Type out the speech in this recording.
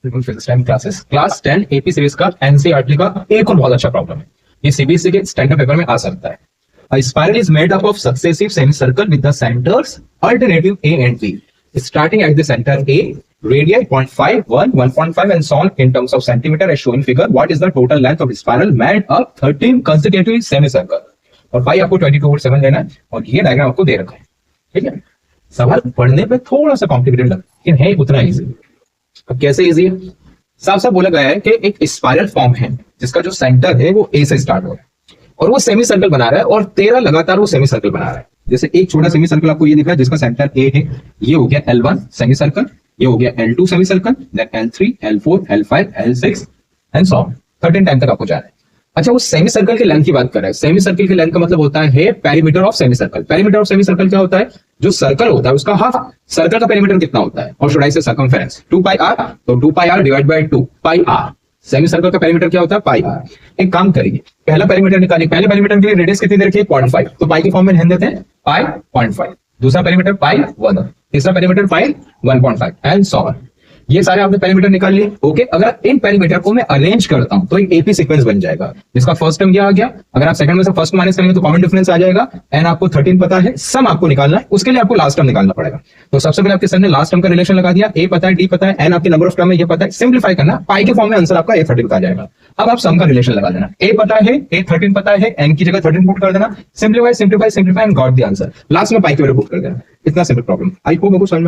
Classes class 10 AP series का NCERT का एक और बहुत अच्छा प्रॉब्लम है। ये सीबीएसई के स्टैंडर्ड पेपर में आ सकता है। A spiral is made up of successive semicircle with the centers alternative A and B. Starting at the center A, radii 0.5, 1, 1.5 and so on in terms of centimeter as shown in figure. What is the total length of the spiral made up 13 consecutive semicircle? और भाई आपको 22/7 लेना है और ये diagram आपको दे रखा है। ठीक है, सवाल पढ़ने पे थोड़ा सा कॉम्प्लिकेटेड लगता है, लेकिन है उतना इजी। अब कैसे इजी है? साफ साफ बोला गया है कि एक स्पाइरल फॉर्म है जिसका जो सेंटर है वो ए से स्टार्ट हो रहा है और वो सेमी सर्कल बना रहा है और 13 लगातार वो सेमी सर्कल बना रहा है। जैसे एक छोटा सेमी सर्कल आपको ये दिख रहा है जिसका सेंटर ए है, ये हो गया L1 सेमी सर्कल, ये हो गया L2 semicircle, then L3, L4, L5, L6 and so on 13 time तक आपको जाना है। अच्छा, वो सेमी सर्कल की लेंथ की बात कर रहा है। सेमी सर्कल की लेंथ का मतलब होता है perimeter of semi circle. Perimeter of semi circle क्या होता है? जो सर्कल होता है उसका हाफ सर्कल का पेरीमीटर कितना होता है, और शुड आई से सर्कमफेरेंस 2πr, तो 2πr divide by 2πr। Semi circle का पेरीमीटर क्या होता है? पाई आर। एक काम करिए, पहला पेरीमीटर निकालिए। पहले पेरीमीटर के लिए रेडियस कितनी दे रखी है? 0.5, तो पाई के फॉर्म में ध्यान देते हैं, पाई 0.5। दूसरा पेरीमीटर पाई 1, तीसरा perimeter pi 1.5 and so on. ये सारे आपने पेरीमीटर निकाल लिए। ओके, अगर इन पेरीमीटर को मैं अरेंज करता हूं तो एक एपी सीक्वेंस बन जाएगा जिसका फर्स्ट टर्म क्या आ गया। अगर आप सेकंड में से फर्स्ट माइनस करेंगे तो कॉमन डिफरेंस आ जाएगा। एन आपको 13 पता है, सम आपको निकालना है, उसके लिए आपको लास्ट टर्म निकालना पड़ेगा। तो सबसे पहले आपके सर ने लास्ट टर्म का रिलेशन लगा दिया, ए पता है, डी पता है, एन आपके नंबर ऑफ टर्म है ये पता है। सिंप्लीफाई करना, पाई के फॉर्म में आंसर आपका A13 आ जाएगा। अब आप सम का रिलेशन लगा देना, ए पता है, A13 पता है, एन की जगह 13 पुट कर देना, simplify simplify simplify and got the answer. Last में पाई की वैल्यू पुट कर देना। इतना सिंपल प्रॉब्लम। आई होप आपको समझ में